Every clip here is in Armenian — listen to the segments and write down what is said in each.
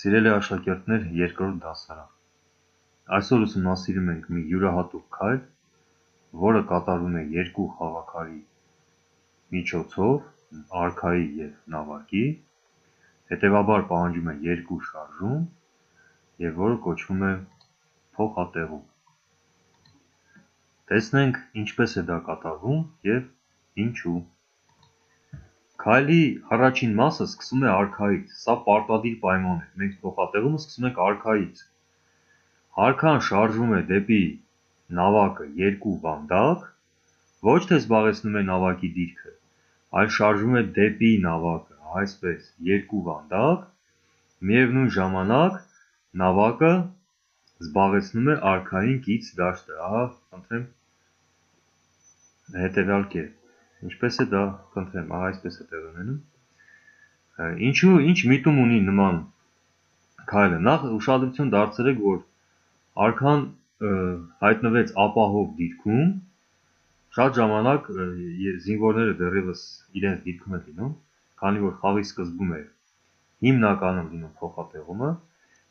Սիրելի աշակերտներ, երկրորդ դասարան։ Այսօր ուսումնասիրում ենք մի յուրահատուկ քայլ, որը կատարվում է երկու խաղաքարի միջոցով, արքայի և նավակի, հետևաբար պահանջում է երկու շարժում և որը կոչվում է փոխատեղում։ Տեսնենք ինչպես է դա կատարվում և ինչու։ Քայլի առաջին մասը սկսում է արքայից, սա պարտադիր պայման է, մենք փոխատեղումը սկսում ենք արքայից։ Արքան շարժվում է դեպի նավակը երկու վանդակ, ոչ թե զբաղեցնում է նավակի դիրքը, այլ շարժվում է դեպի նավակը, այսպես երկու վանդակ, միևնույն ժամանակ նավակը զբաղեցնում է արքային կից դաշտը, ահա խնդրեմ հետևյալ կերպ, ինչպես է դա, խնդրեմ, ահա այսպես է տեղի ունենում։ Ինչ միտում ունի նման քայլը, նախ ուշադրություն դարձրեք, որ արքան հայտնվեց ապահով դիրքում, շատ ժամանակ զինվորները դեռևս իրենց դիրքում են լինում, քանի որ խաղի սկզբում է հիմնականում լինում փոխատեղումը,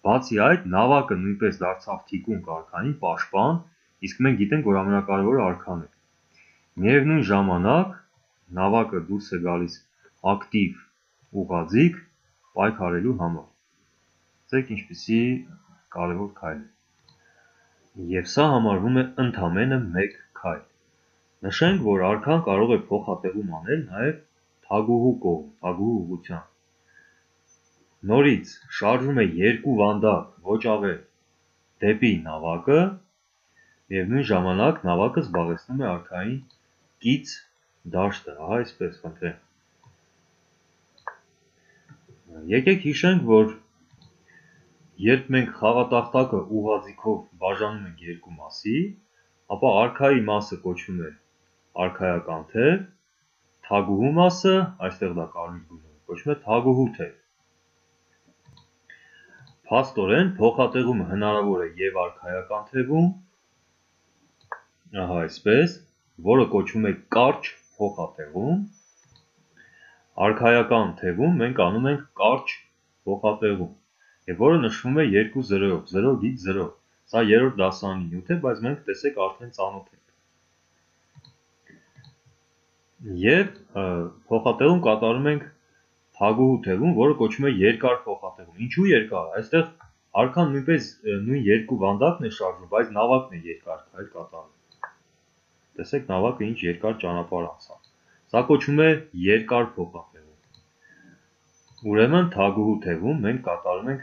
բացի այդ նավակը նույնպես դարձավ թիկունք արքային, պաշտպան, իսկ մենք գիտենք, որ ամենակարևորը արքան է։ Միևնույն ժամանակ նավակը դուրս է գալիս ակտիվ ուղղաձիգ պայքարելու համար։ Տեսեք ինչպիսի կարևոր քայլ է։ Եվ սա համարվում է ընդամենը մեկ քայլ։ Նշենք, որ արքան կարող է փոխատեղում անել նաև թագուհու կողմ, թագուհու ուղղությամբ։ Նորից շարժվում է երկու վանդակ, ոչ ավել, դեպի նավակը, միևնույն ժամանակ նավակը զբաղեցնում է արքային կից դաշտը, ահա այսպես, խնդրեմ։ Եկեք հիշենք, որ երբ մենք խաղատախտակը ուղղաձիգով բաժանում ենք երկու մասի, ապա արքայի մասը կոչվում է արքայական թև, թագուհու մասը, այստեղ դա կարմիր գույնով կոչվում է թագուհու թև։ Փաստորեն փոխատեղումը հնարավոր է և արքայական թևում, ահա այսպես, որը կոչվում է կարճ փոխատեղում, արքայական թևում մենք անում ենք կարճ փոխատեղում, և որը նշվում է 2 0-ով, 0-0, սա երրորդ դասարանի նյութ է, բայց մենք տեսեք արդեն ծանոթ ենք։ Եվ փոխատեղում կատարում ենք թագուհու թևում, որը կոչվում է երկար փոխատեղում։ Ինչու երկար, այստեղ արքան նույնպես նույն երկու վանդակն է շարժվում, բայց նավակն է երկար քայլ կատարում։ Տեսեք նավակը ինչ երկար ճանապարհ անցավ։ Սա կոչվում է երկար փոխատեղում։ Ուրեմն թագուհու թևում մենք կատարում ենք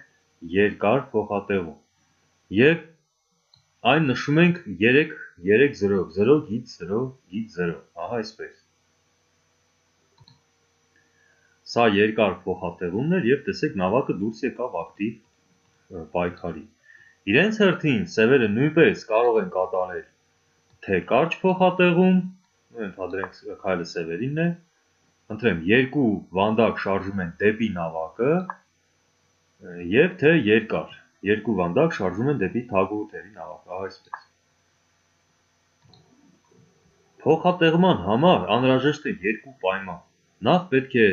երկար փոխատեղում և այն նշում ենք 3-0-ով, 0-0-0, ահա այսպես։ Սա երկար փոխատեղումն էր և տեսեք նավակը դուրս եկավ ակտիվ պայքարի։ Իրենց հերթին սևերը նույնպես կարող են կատարել թե կարճ փոխատեղում, ընդհանրենք քայլը սևերինն է, խնդրեմ, երկու վանդակ շարժում են դեպի նավակը և թե երկար, երկու վանդակ շարժում են դեպի թագուհու թևի նավակը, ահա այսպես։ Փոխատեղման համար անհրաժեշտ է երկու պայման։ Նախ պետք է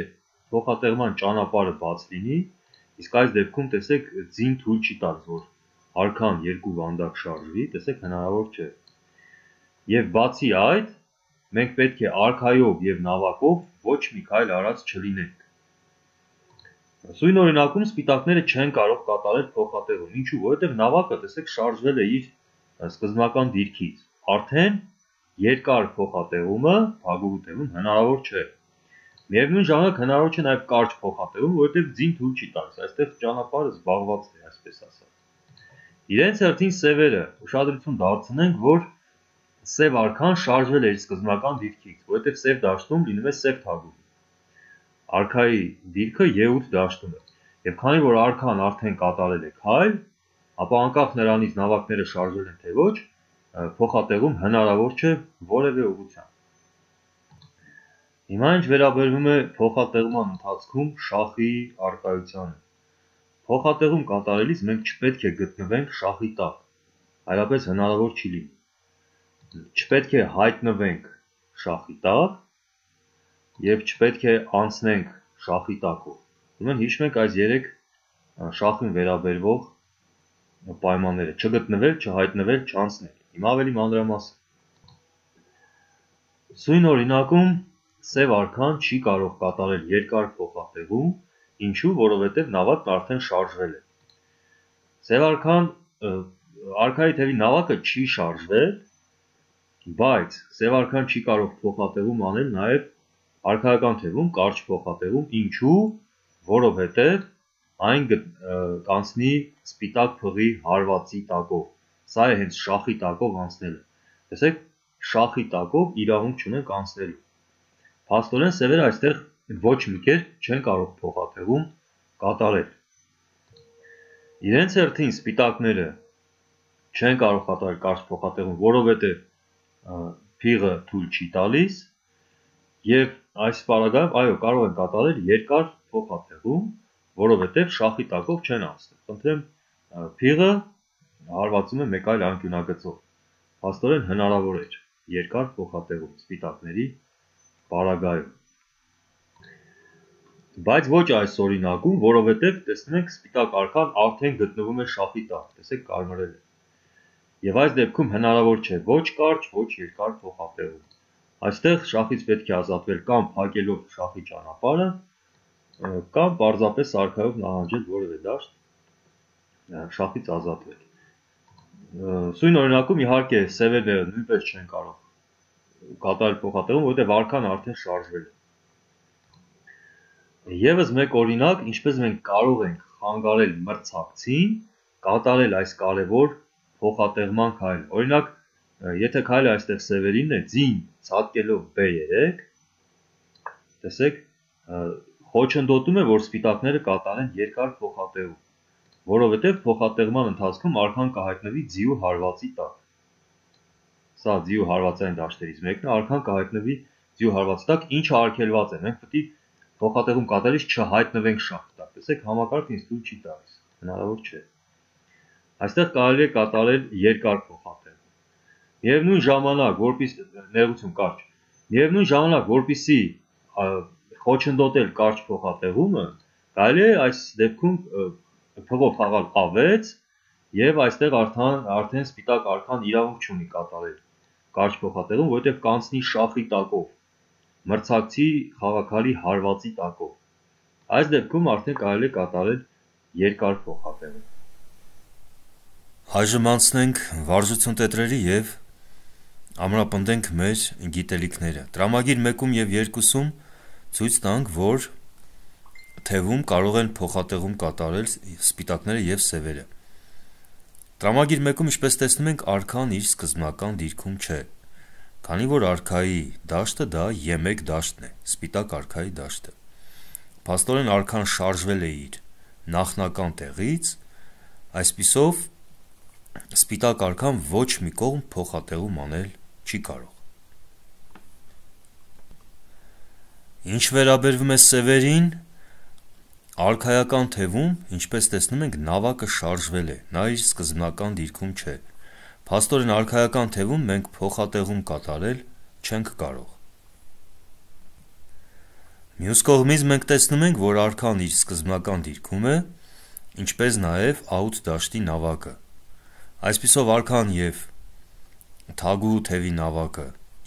փոխատեղման ճանապարհը բաց լինի, իսկ այս դեպքում տեսեք ձին թույլ չի տալիս, որ արքան երկու վանդակ շարժվի, տեսեք հնարավոր չէ։ Եվ բացի այդ, մենք պետք է արքայով և նավակով ոչ մի քայլ արած չլինենք։ Սույն օրինակում սպիտակները չեն կարող կատարել փոխատեղում, ինչու, որովհետև նավակը տեսեք շարժվել է իր սկզբնական դիրքից, արդեն երկար փոխատեղումը թագուհու թևում հնարավոր չէ։ Միևնույն ժամանակ հնարավոր չէ նաև կարճ փոխատեղում, որովհետև ձին թույլ չի տալիս, այստեղ ճանապարհը զբաղված է, այսպես ասած։ Իրենց հերթին սևերը ուշադրություն դարձնենք, որ սև արքան շարժվել է իր սկզբնական դիրքից, որովհետև սև դաշտում լինում է սև թագուհի։ Արքայի դիրքը Ե8 դաշտում է, և քանի որ արքան արդեն կատարել է քայլ, ապա անկախ նրանից նավակները շարժվել են թե ոչ, փոխատեղում հնարավոր չէ որևէ ուղղությամբ։ Հիմա ինչ վերաբերվում է փոխատեղման ընթացքում շախի առկայությանը։ Փոխատեղում կատարելիս մենք չպետք է գտնվենք շախի տակ, այլապես հնարավոր չի լինի։ Չպետք է հայտնվենք շախի տակ և չպետք է անցնենք շախի տակով։ Ուրեմն հիշում ենք այս 3 շախին վերաբերվող պայմանները, չգտնվել, չհայտնվել, չանցնել։ Հիմա ավելի մանրամասն։ Սույն օրինակում սև արքան չի կարող կատարել երկար փոխատեղում, ինչու, որովհետև նավակն արդեն շարժվել է։ Սև արքան արքայի թևի նավակը չի շարժվել, բայց սև արքան չի կարող փոխատեղում անել նաև արքայական թևում կարճ փոխատեղում, ինչու, որովհետև այն կանցնի սպիտակ փղի հարվածի տակով։ Սա է հենց շախի տակով անցնելը։ Տեսեք, շախի տակով իրավունք չունենք անցնելու։ Փաստորեն սևերը այստեղ ոչ մի կերպ չեն կարող փոխատեղում կատարել։ Իրենց հերթին սպիտակները չեն կարող կատարել կարճ փոխատեղում, որովհետև փիղը թույլ չի տալիս, եւ այս պարագայում այո կարող են կատարել երկար փոխատեղում, որովհետև շախի տակով չեն անցնում։ Խնդրեմ, փիղը հարվածում է մեկ այլ անկյունագծով։ Փաստորեն հնարավոր է երկար փոխատեղում սպիտակների պարագայում։ Բայց ոչ այս օրինակում, որովհետև տեսնում եք սպիտակ արքան արդեն գտնվում է շախի տակ, տեսեք կարմրել է։ Եվ այս դեպքում հնարավոր չէ ոչ կարճ, ոչ երկար փոխատեղում։ Այստեղ շախից պետք է ազատվել կամ փակելով շախի ճանապարհը, կամ պարզապես արքայով նահանջել որևէ դաշտ շախից ազատվել։ Սույն օրինակում իհարկե սևերը նույնպես չեն կարող կատարել փոխատեղում, որովհետև արքան արդեն շարժվել է։ Եվս մեկ օրինակ, ինչպես մենք կարող ենք խանգարել մրցակցին կատարել այս կարևոր փոխատեղման քայլը։ Օրինակ, եթե քայլը այստեղ սևերին է, ձին ցատկելով B3, տեսեք, խոչընդոտում է, որ սպիտակները կատարեն երկար փոխատեղում, որովհետև փոխատեղման ընթացքում արքան կհայտնվի ձիու հարվածի տակ։ Սա ձիու հարվածային դաշտերից մեկն է, արքան կհայտնվի ձիու հարվածի տակ, ինչը արգելված է։ Մենք պետք է փոխատեղում կատարելիս չհայտնվենք շախի տակ։ Տեսեք, համակարգը ինձ թույլ չի տալիս, հնարավոր չէ։ Այստեղ կարելի է կատարել երկար փոխատեղում։ Միևնույն ժամանակ, որպեսզի խոչընդոտել կարճ փոխատեղումը, կարելի է այս դեպքում փղով խաղալ A6 եւ այստեղ արդեն սպիտակ արքան իրավունք չունի կատարել կարճ փոխատեղում, որովհետեւ կանցնի շախի տակով, մրցակցի խաղաքարի հարվածի տակով։ Այս դեպքում արդեն կարելի է կատարել երկար փոխատեղում։ Այժմ անցնենք վարժություն տետրերի եւ ամրապնդենք մեր գիտելիքները։ Տրամագիր 1-ում եւ 2-ում ցույց տանք, որ թևում կարող են փոխատեղում կատարել սպիտակները եւ սևերը։ Տրամագիր 1-ում, ինչպես տեսնում ենք, արքան իր սկզբնական դիրքում չէ, քանի որ արքայի դաշտը դա E1 դաշտն է, սպիտակ արքայի դաշտը։ Փաստորեն արքան շարժվել է իր նախնական տեղից, այսպիսով սպիտակ արքան ոչ մի կողմ փոխատեղում անել չի կարող։ Ինչ վերաբերվում է սևերին, արքայական թևում, ինչպես տեսնում ենք, նավակը շարժվել է, նա իր սկզբնական դիրքում չէ։ Փաստորեն արքայական թևում մենք փոխատեղում կատարել չենք կարող։ Մյուս կողմից մենք տեսնում ենք, որ արքան իր սկզբնական դիրքում է, ինչպես նաև աուտ դաշտի նավակը։ Այսպիսով արքան եւ թագուհու թևի նավակը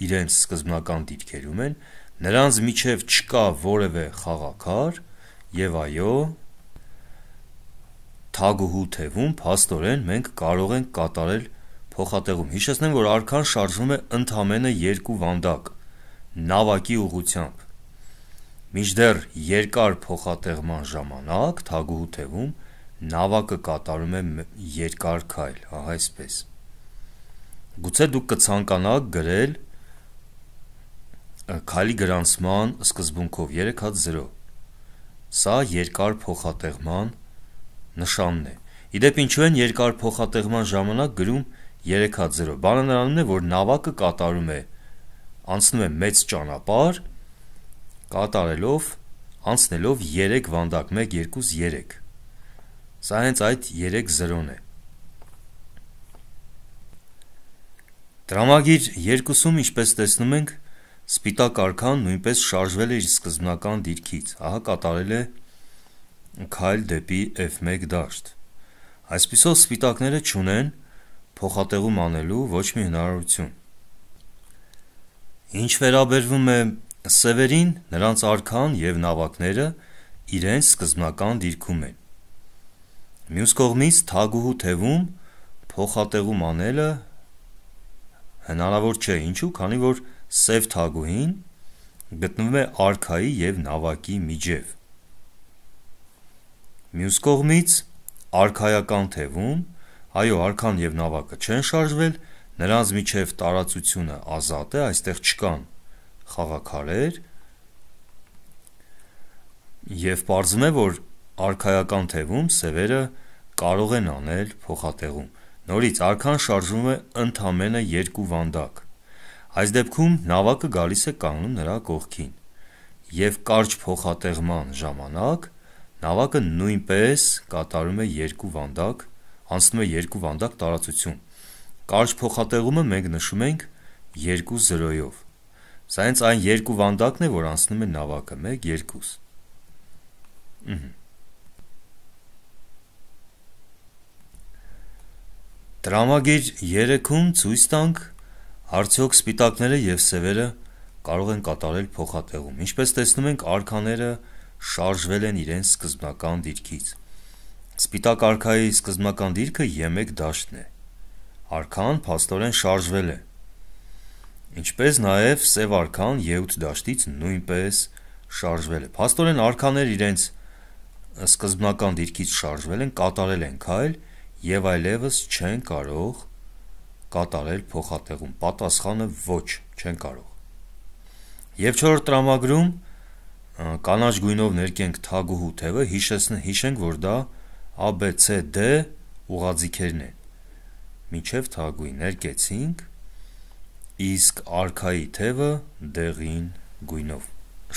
իրենց սկզբնական դիրքերում են, նրանց միջև չկա որևէ խաղաքար եւ այո, թագուհու թևում փաստորեն մենք կարող ենք կատարել փոխատեղում։ Հիշեցնեմ, որ արքան շարժվում է ընդամենը 2 վանդակ նավակի ուղղությամբ։ Մինչդեռ երկար փոխատեղման ժամանակ թագուհու թևում նավակը կատարում է երկար քայլ, ահա այսպես։ Գուցե դուք կցանկանաք գրել քայլի գրանցման սկզբունքով 3-0։ Սա երկար փոխատեղման նշանն է։ Իդեպ ինչու են երկար փոխատեղման ժամանակ գրում 3-0։ Բանը նրանում է, որ նավակը անցնում է մեծ ճանապարհ, անցնելով 3 վանդակ, 1, 2, 3։ Սա հենց այդ 3-0-ն է։ Տրամագիր 2-ում, ինչպես տեսնում ենք, սպիտակ արքան նույնպես շարժվել է իր սկզբնական դիրքից, ահա կատարել է քայլ դեպի F1 դաշտ։ Այսպիսով սպիտակները չունեն փոխատեղում անելու ոչ մի հնարավորություն։ Ինչ վերաբերվում է սևերին, նրանց արքան և նավակները իրենց սկզբնական դիրքում են։ Մյուս կողմից թագուհու թևում փոխատեղում անելը հնարավոր չէ, ինչու, քանի որ սև թագուհին գտնվում է արքայի և նավակի միջև։ Մյուս կողմից արքայական թևում, այո, արքան և նավակը չեն շարժվել, նրանց միջև տարածությունը ազատ է, այստեղ չկան խաղաքարեր, և պարզվում է, որ արքայական թևում սևերը կարող են անել փոխատեղում։ Նորից արքան շարժվում է ընդամենը 2 վանդակ։ Այս դեպքում նավակը գալիս է կանգնում նրա կողքին, և կարճ փոխատեղման ժամանակ նավակը նույնպես կատարում է 2 վանդակ, անցնում է 2 վանդակ տարածություն։ Կարճ փոխատեղումը մենք նշում ենք 2-0-ով։ Սա հենց այն 2 վանդակն է, որ անցնում է նավակը, 1-2։ Տրամագիր 3-ում ցույց տանք արդյոք սպիտակները և սևերը կարող են կատարել փոխատեղում։ Ինչպես տեսնում ենք, արքաները շարժվել են իրենց սկզբնական դիրքից։ Սպիտակ արքայի սկզբնական դիրքը E1 դաշտն է։ Արքան փաստորեն շարժվել է։ Ինչպես նաև սև արքան E8 դաշտից նույնպես շարժվել է։ Փաստորեն արքաները իրենց սկզբնական դիրքից շարժվել են, կատարել են քայլ և այլևս չեն կարող կատարել փոխատեղում։ Պատասխանը ոչ, չեն կարող։ Եվ 4-րդ տրամագրում կանաչ գույնով ներկենք թագուհու թևը, հիշենք, որ դա A, B, C, D ուղղաձիգերն են։ Մինչև թագուհի ներկեցինք, իսկ արքայի թևը դեղին գույնով։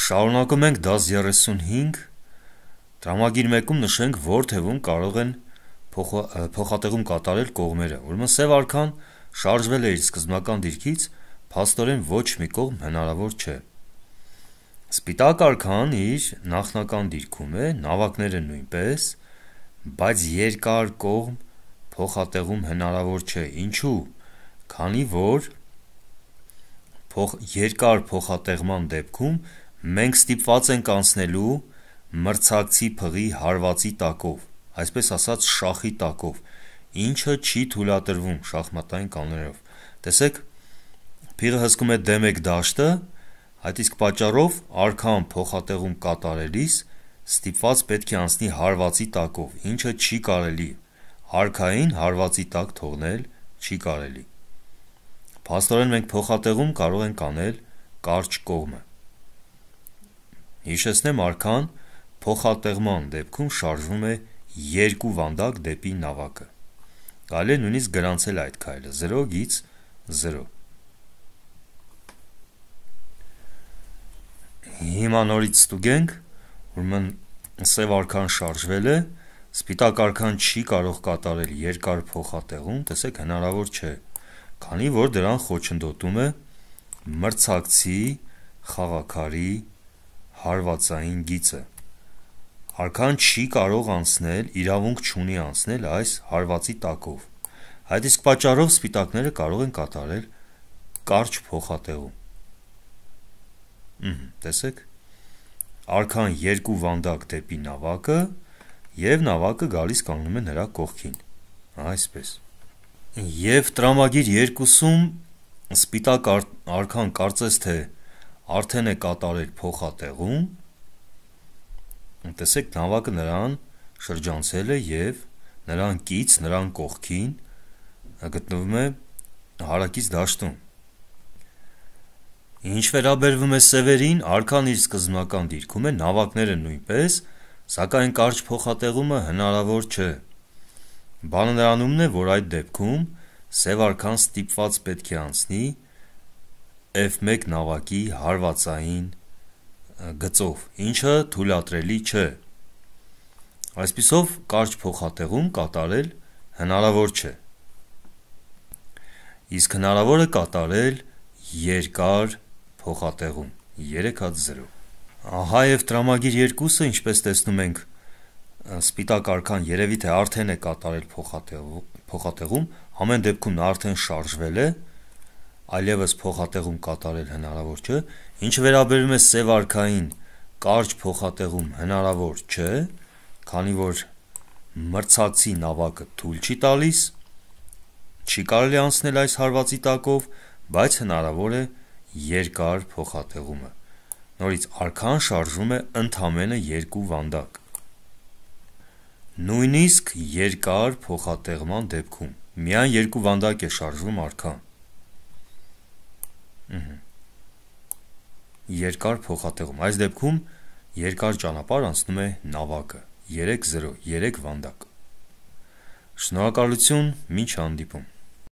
Շարունակում ենք դաս 35, տրամագիր 1-ում նշենք, որ թևում կարող են փոխատեղում կատարել կողմերը։ Ուրեմն սև արքան շարժվել է իր սկզբնական դիրքից, փաստորեն ոչ մի կողմ հնարավոր չէ։ Սպիտակ արքան իր նախնական դիրքում է, նավակները նույնպես, բայց երկար կողմ փոխատեղում հնարավոր չէ։ Ինչու՞։ Քանի որ երկար փոխատեղման դեպքում մենք ստիպված ենք անցնելու մրցակցի փղի հարվածի տակով, այսպես ասած շախի տակով, ինչը չի թույլատրվում շախմատային կանոններով։ Տեսեք, փիղը հսկում է D1 դաշտը, այդ իսկ պատճառով արքան փոխատեղում կատարելիս ստիպված պետք է անցնի հարվածի տակով, ինչը չի կարելի, արքային հարվածի տակ թողնել չի կարելի։ Փաստորեն մենք փոխատեղում կարող ենք անել կարճ կողմը։ Հիշեցնեմ, արքան փոխատեղման դեպքում շարժվում է 2 վանդակ դեպի նավակը։ Կարելի է նույնիսկ գրանցել այդ քայլը 0-0։ Հիմա նորից ստուգենք, ուրեմն սև արքան շարժվել է, սպիտակ արքան չի կարող կատարել երկար փոխատեղում, տեսեք, հնարավոր չէ, քանի որ դրան խոչընդոտում է մրցակցի խաղաքարի հարվածային գիծը։ Արքան չի կարող անցնել, իրավունք չունի անցնել այս հարվածի տակով։ Այդ իսկ պատճառով սպիտակները կարող են կատարել կարճ փոխատեղում։ Տեսեք, արքան 2 վանդակ դեպի նավակը և նավակը գալիս կանգնում է նրա կողքին, այսպես։ Եվ տրամագիր 2-ում սպիտակ արքան կարծես թե արդեն է կատարել փոխատեղում, տեսեք, նավակը նրան շրջանցել է և նրան կից, նրան կողքին գտնվում է հարակից դաշտում։ Ինչ վերաբերվում է սևերին, արքան իր սկզբնական դիրքում է, նավակները նույնպես, սակայն կարճ փոխատեղումը հնարավոր չէ։ Բանը նրանումն է, որ այդ դեպքում սև արքան ստիպված պետք է անցնի F1 նավակի հարվածային գծով, ինչը թույլատրելի չէ։ Այսպիսով կարճ փոխատեղում կատարել հնարավոր չէ։ Իսկ հնարավոր է կատարել երկար փոխատեղում 3-0։ Ահա և տրամագիր 2-ը, ինչպես տեսնում ենք, սպիտակ արքան երևի թե արդեն է կատարել փոխատեղում, ամեն դեպքում նա արդեն շարժվել է, այլևս փոխատեղում կատարել հնարավոր չէ, ինչը վերաբերում է սև արքային, կարճ փոխատեղում հնարավոր չէ, քանի որ մրցակցի նավակը թույլ չի տալիս, չի կարելի անցնել այս հարվածի տակով, բայց հնարավոր է երկար փոխատեղումը։ Նորից արքան շարժվում է ընդամենը 2 վանդակ։ Նույնիսկ երկար փոխատեղման դեպքում միայն 2 վանդակ է շարժվում արքան։ Երկար փոխատեղում, այս դեպքում երկար ճանապարհ անցնում է նավակը, 3-0, 3 վանդակ։ Շնորհակալություն, մինչ հանդիպում։